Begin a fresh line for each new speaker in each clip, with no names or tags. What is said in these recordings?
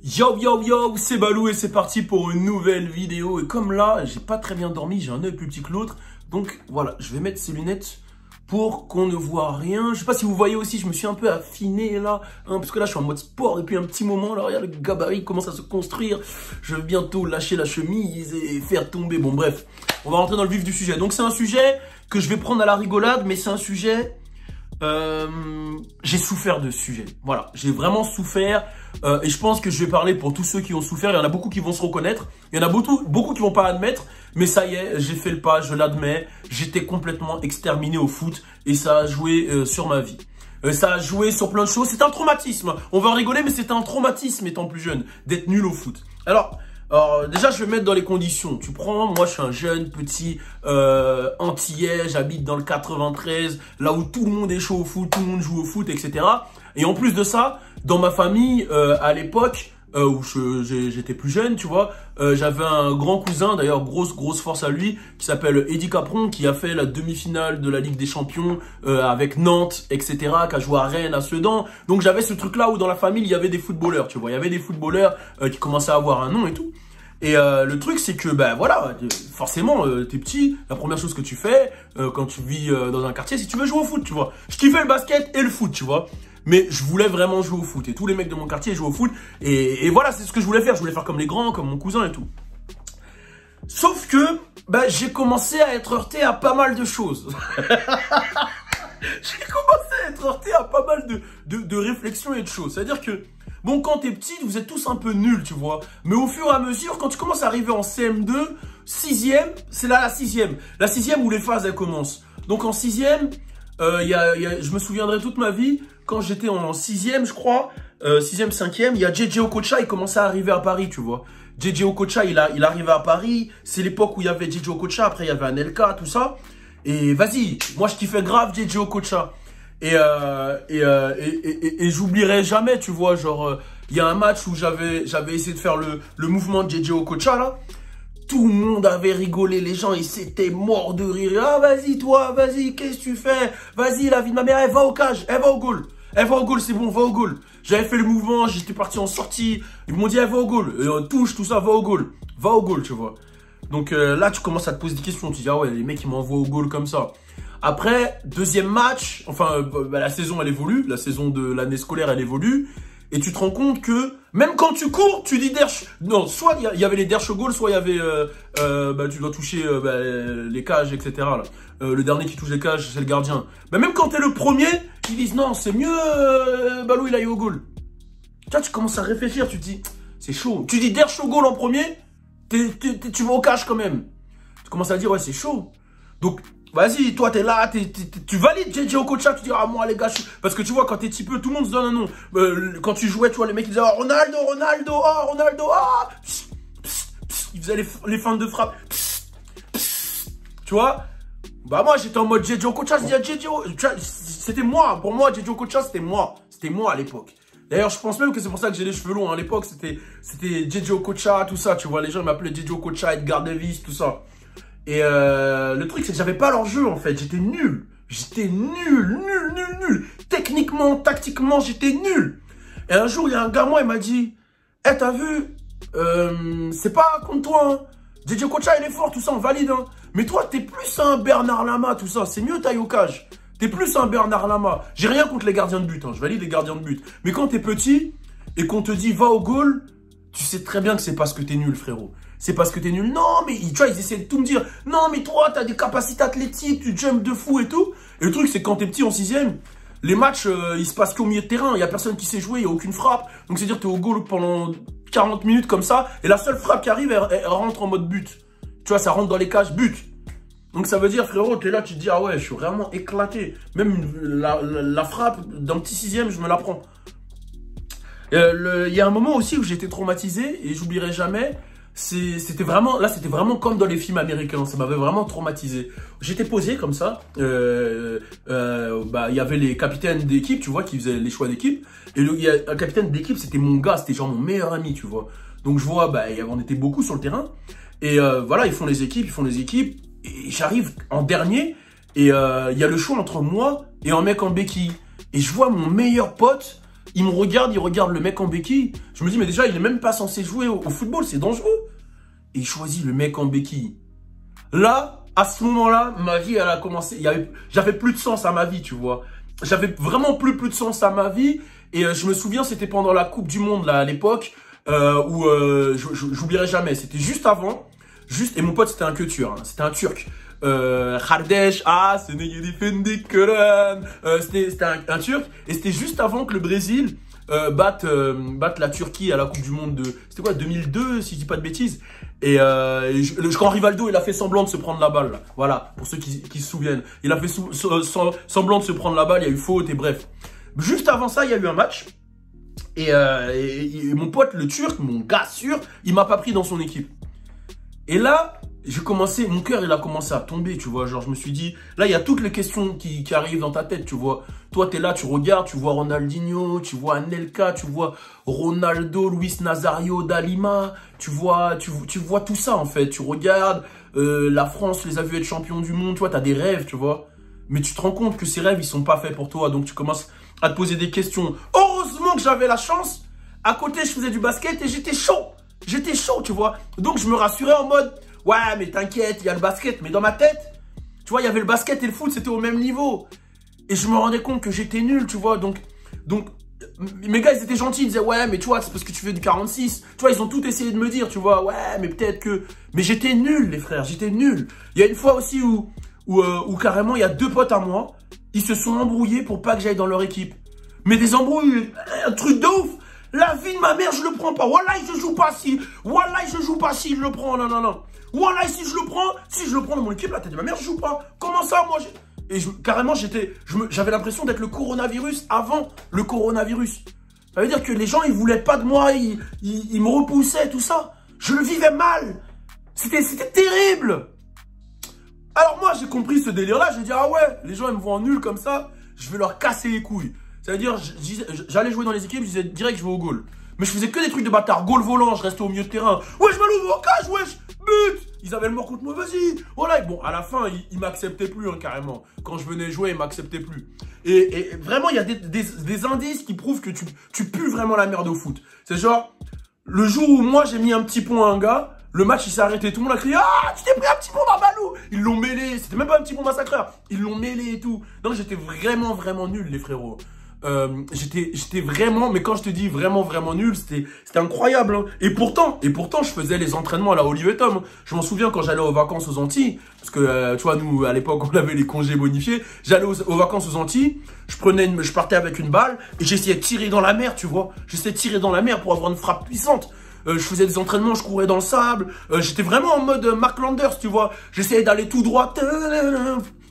Yo yo yo, c'est Balou et c'est parti pour une nouvelle vidéo. Et comme là, j'ai pas très bien dormi, j'ai un œil plus petit que l'autre. Donc voilà, je vais mettre ces lunettes pour qu'on ne voit rien. Je sais pas si vous voyez aussi, je me suis un peu affiné là, hein, parce que là je suis en mode sport depuis un petit moment. Là, regarde, le gabarit commence à se construire. Je vais bientôt lâcher la chemise et faire tomber. Bon bref, on va rentrer dans le vif du sujet. Donc c'est un sujet que je vais prendre à la rigolade, mais c'est un sujet... j'ai souffert de ce sujet. Voilà, j'ai vraiment souffert et je pense que je vais parler pour tous ceux qui ont souffert. Il y en a beaucoup qui vont se reconnaître, il y en a beaucoup qui vont pas admettre, mais ça y est, j'ai fait le pas, je l'admets. J'étais complètement exterminé au foot et ça a joué sur ma vie. Ça a joué sur plein de choses. C'est un traumatisme. On va en rigoler, mais c'est un traumatisme étant plus jeune d'être nul au foot. Alors déjà, je vais mettre dans les conditions. Tu prends, moi, je suis un jeune, petit antillais, j'habite dans le 93, là où tout le monde est chaud au foot, tout le monde joue au foot, etc. Et en plus de ça, dans ma famille, à l'époque, où j'étais plus jeune, tu vois, j'avais un grand cousin, d'ailleurs, grosse force à lui, qui s'appelle Eddy Capron, qui a fait la demi-finale de la Ligue des Champions avec Nantes, etc., qui a joué à Rennes, à Sedan. Donc j'avais ce truc-là où dans la famille, il y avait des footballeurs, tu vois, il y avait des footballeurs qui commençaient à avoir un nom et tout. Et le truc, c'est que, ben voilà, forcément, t'es petit, la première chose que tu fais quand tu vis dans un quartier, c'est que tu veux jouer au foot, tu vois. Je kiffais le basket et le foot, tu vois. Mais je voulais vraiment jouer au foot. Et tous les mecs de mon quartier jouaient au foot. Et voilà, c'est ce que je voulais faire. Je voulais faire comme les grands, comme mon cousin et tout. Sauf que, ben, j'ai commencé à être heurté à pas mal de choses. J'ai commencé à être heurté à pas mal de réflexions et de choses. C'est-à-dire que, bon, quand t'es petit, vous êtes tous un peu nuls, tu vois. Mais au fur et à mesure, quand tu commences à arriver en CM2, 6e, c'est là la 6e. La 6e où les phases, elles commencent. Donc en 6e, je me souviendrai toute ma vie, quand j'étais en 6e, je crois, 6e, 5e, il y a JJ Okocha, il commençait à arriver à Paris, tu vois. JJ Okocha, il arrivait à Paris. C'est l'époque où il y avait JJ Okocha, après il y avait Anelka, tout ça. Et vas-y, moi je kiffais grave JJ Okocha. Et j'oublierai jamais, tu vois, genre, il y a un match où j'avais essayé de faire le mouvement de JJ Okocha, là. Tout le monde avait rigolé, les gens, ils s'étaient morts de rire. Ah, vas-y, toi, vas-y, qu'est-ce que tu fais? Vas-y, la vie de ma mère, elle va au cage, elle va au goal. Elle va au goal, c'est bon, va au goal. J'avais fait le mouvement, j'étais parti en sortie. Ils m'ont dit, elle va au goal. Touche, tout ça, va au goal. Va au goal, tu vois. Donc là, tu commences à te poser des questions. Tu dis, ah ouais, les mecs, ils m'envoient au goal comme ça. Après, deuxième match, enfin, la saison, elle évolue. La saison de l'année scolaire, elle évolue. Et tu te rends compte que, même quand tu cours, tu dis derche. Non, soit il y avait les derche au goal, soit il y avait, tu dois toucher les cages, etc. Là. Le dernier qui touche les cages, c'est le gardien. Mais même quand t'es le premier, ils disent non, c'est mieux, Balou, il aille au goal. Là, tu commences à réfléchir, tu te dis, c'est chaud. Tu dis derche au goal en premier, tu vas au cage quand même. Tu commences à dire, ouais, c'est chaud. Donc, vas-y, toi, t'es là, tu valides JJ Okocha, tu dis, ah, moi, les gars, parce que tu vois, quand t'es petit peu, tout le monde se donne un nom. Quand tu jouais, tu vois, les mecs, ils disaient, oh, Ronaldo, oh, Ronaldo, ah, ils faisaient les feintes de frappe. Tu vois? Bah, moi, j'étais en mode JJ Okocha, je dis, JJ, c'était moi. Pour moi, JJ Okocha, c'était moi. C'était moi à l'époque. D'ailleurs, je pense même que c'est pour ça que j'ai les cheveux longs. À l'époque, c'était JJ Okocha, tout ça, tu vois. Les gens m'appelaient JJ Okocha, Edgar Davis, tout ça. Et le truc, c'est que j'avais pas leur jeu, en fait. J'étais nul. J'étais nul. Techniquement, tactiquement, j'étais nul. Et un jour, il y a un gars, moi, il m'a dit, « Eh, t'as vu, c'est pas contre toi, hein. JJ Okocha, il est fort, tout ça, on valide, hein. Mais toi, t'es plus un Bernard Lama, tout ça. C'est mieux, taille au cage. T'es plus un Bernard Lama. J'ai rien contre les gardiens de but, hein. Je valide les gardiens de but. Mais quand t'es petit et qu'on te dit, va au goal, tu sais très bien que c'est parce que t'es nul, frérot. C'est parce que t'es nul. Non, mais tu vois, ils essaient de tout me dire. Non, mais toi, t'as des capacités athlétiques, tu jumps de fou et tout. Et le truc, c'est que quand t'es petit en 6e, les matchs, il se passe qu'au milieu de terrain. Il y a personne qui sait jouer, il n'y a aucune frappe. Donc, c'est-à-dire que t'es au goal pendant 40 minutes comme ça. Et la seule frappe qui arrive, elle rentre en mode but. Tu vois, ça rentre dans les cages, but. Donc, ça veut dire, frérot, t'es là, tu te dis, ah ouais, je suis vraiment éclaté. Même la frappe d'un petit 6e, je me la prends. Il y a un moment aussi où j'étais traumatisé et j'oublierai jamais. C'était vraiment comme dans les films américains. Ça m'avait vraiment traumatisé. J'étais posé comme ça. Il y avait les capitaines d'équipe, tu vois, qui faisaient les choix d'équipe. Et il y a un capitaine d'équipe, c'était mon gars, c'était genre mon meilleur ami, tu vois. Donc je vois, on était beaucoup sur le terrain. Et voilà, ils font les équipes. Et j'arrive en dernier. Et il y a le choix entre moi et un mec en béquille. Et je vois mon meilleur pote Il me regarde, il regarde le mec en béquille. Je me dis, mais déjà, il est même pas censé jouer au football, c'est dangereux. Et il choisit le mec en béquille. Là, à ce moment-là, ma vie, elle a commencé. J'avais plus de sens à ma vie, tu vois. J'avais vraiment plus de sens à ma vie. Et je me souviens, c'était pendant la Coupe du Monde, là, à l'époque, où j'oublierai jamais. C'était juste avant. Et mon pote, c'était un queuture, hein, c'était un Turc. Kardeş, Sénégalais Fendik Kören. C'était un Turc. Et c'était juste avant que le Brésil batte la Turquie à la Coupe du Monde de... C'était quoi, 2002, si je dis pas de bêtises. Et quand Rivaldo, il a fait semblant de se prendre la balle, là. Voilà, pour ceux qui se souviennent. Il a fait semblant de se prendre la balle, il y a eu faute et bref. Juste avant ça, il y a eu un match. Et mon pote, le Turc, mon gars sûr, il m'a pas pris dans son équipe. Et là, mon cœur, il a commencé à tomber, tu vois. Genre, je me suis dit, là, il y a toutes les questions qui arrivent dans ta tête, tu vois. Toi, t'es là, tu regardes, tu vois Ronaldinho, tu vois Anelka, tu vois Ronaldo, Luis Nazario, Dalima, tu vois tout ça, en fait. Tu regardes, la France les a vus être champions du monde, tu vois, t'as des rêves, tu vois. Mais tu te rends compte que ces rêves, ils sont pas faits pour toi. Donc, tu commences à te poser des questions. Heureusement que j'avais la chance. À côté, je faisais du basket et j'étais chaud. J'étais chaud, tu vois. Donc, je me rassurais en mode, ouais, mais t'inquiète, il y a le basket. Mais dans ma tête, tu vois, il y avait le basket et le foot, c'était au même niveau. Et je me rendais compte que j'étais nul, tu vois. Donc, mes gars, ils étaient gentils. Ils disaient, ouais, mais tu vois, c'est parce que tu fais du 46. Tu vois, ils ont tout essayé de me dire, tu vois. Ouais, mais peut-être que... Mais j'étais nul, les frères. J'étais nul. Il y a une fois aussi où carrément, il y a deux potes à moi. Ils se sont embrouillés pour pas que j'aille dans leur équipe. Mais des embrouilles, un truc de ouf. La vie de ma mère, je le prends pas. Wallah, je joue pas si. Wallah, je joue pas si je le prends. Non. Wallah, si je le prends dans mon équipe, la tête de ma mère, je joue pas. Comment ça, moi carrément, j'avais l'impression d'être le coronavirus avant le coronavirus. Ça veut dire que les gens, ils voulaient pas de moi, ils me repoussaient, tout ça. Je le vivais mal. C'était terrible. Alors moi, j'ai compris ce délire-là. J'ai dit, ah ouais, les gens, ils me voient nul comme ça. Je vais leur casser les couilles. Ça veut dire, j'allais jouer dans les équipes, je disais direct, je vais au goal. Mais je faisais que des trucs de bâtard. Goal volant, je restais au milieu de terrain. Wesh, balle au cage, wesh, but. Ils avaient le mort contre moi, vas-y. Voilà, bon, à la fin, ils m'acceptaient plus, hein, carrément. Quand je venais jouer, ils m'acceptaient plus. Et vraiment, il y a des indices qui prouvent que tu pues vraiment la merde au foot. C'est genre, le jour où moi, j'ai mis un petit pont à un gars, le match, il s'est arrêté. Tout le monde a crié, ah, tu t'es pris un petit pont dans Balou. Ils l'ont mêlé. C'était même pas un petit pont massacreur. Ils l'ont mêlé et tout. Donc, j'étais vraiment nul, les frérots. J'étais vraiment, mais quand je te dis vraiment nul, c'était incroyable, hein. Et pourtant, je faisais les entraînements à la Olivier Tom. Je m'en souviens quand j'allais aux vacances aux Antilles, parce que, tu vois, nous, à l'époque, on avait les congés bonifiés. J'allais aux vacances aux Antilles, je partais avec une balle, et j'essayais de tirer dans la mer, tu vois. J'essayais de tirer dans la mer pour avoir une frappe puissante. Je faisais des entraînements, je courais dans le sable. J'étais vraiment en mode Mark Landers, tu vois. J'essayais d'aller tout droit,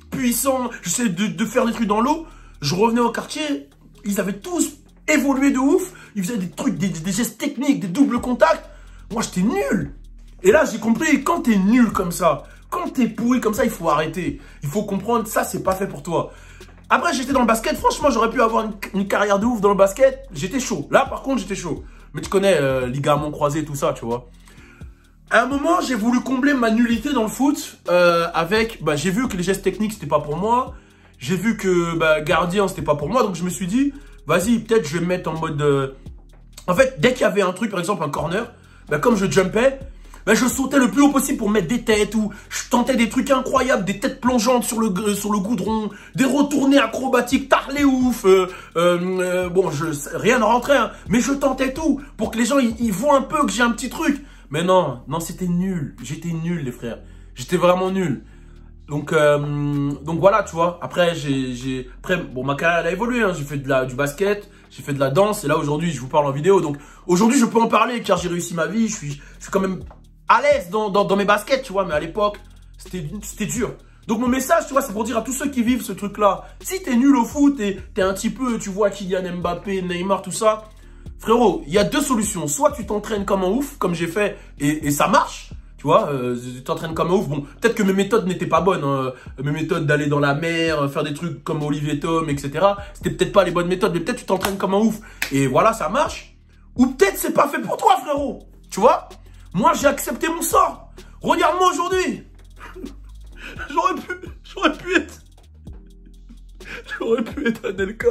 puissant. J'essayais de faire des trucs dans l'eau. Je revenais au quartier. Ils avaient tous évolué de ouf. Ils faisaient des trucs, des gestes techniques, des doubles contacts. Moi, j'étais nul. Et là, j'ai compris, quand t'es nul comme ça, quand t'es pourri comme ça, il faut arrêter. Il faut comprendre, ça, c'est pas fait pour toi. Après, j'étais dans le basket. Franchement, j'aurais pu avoir une carrière de ouf dans le basket. J'étais chaud. Là, par contre, j'étais chaud. Mais tu connais, ligaments croisés, tout ça, tu vois. À un moment, j'ai voulu combler ma nullité dans le foot j'ai vu que les gestes techniques, c'était pas pour moi. J'ai vu que gardien, c'était pas pour moi. Donc, je me suis dit, vas-y, peut-être je vais me mettre en mode... En fait, dès qu'il y avait un truc, par exemple, un corner, comme je jumpais, je sautais le plus haut possible pour mettre des têtes ou je tentais des trucs incroyables, des têtes plongeantes sur le goudron, des retournées acrobatiques, tarlé ouf. Rien ne rentrait, hein, mais je tentais tout pour que les gens ils voient un peu que j'ai un petit truc. Mais non, c'était nul. J'étais nul, les frères. J'étais vraiment nul. Donc voilà, tu vois. Après, ma carrière elle a évolué. Hein. J'ai fait du basket, j'ai fait de la danse. Et là, aujourd'hui, je vous parle en vidéo. Donc, aujourd'hui, je peux en parler car j'ai réussi ma vie. Je suis quand même à l'aise dans mes baskets, tu vois. Mais à l'époque, c'était dur. Donc, mon message, tu vois, c'est pour dire à tous ceux qui vivent ce truc-là. Si t'es nul au foot et t'es un petit peu, tu vois, Kylian Mbappé, Neymar, tout ça. Frérot, il y a deux solutions. Soit tu t'entraînes comme un ouf, comme j'ai fait, et ça marche. Tu vois, tu t'entraînes comme un ouf. Bon, peut-être que mes méthodes n'étaient pas bonnes. Hein. Mes méthodes d'aller dans la mer, faire des trucs comme Olivier Tom, etc. C'était peut-être pas les bonnes méthodes, mais peut-être tu t'entraînes comme un ouf. Et voilà, ça marche. Ou peut-être c'est pas fait pour toi, frérot. Tu vois, moi, j'ai accepté mon sort. Regarde-moi aujourd'hui. J'aurais pu être Anelka.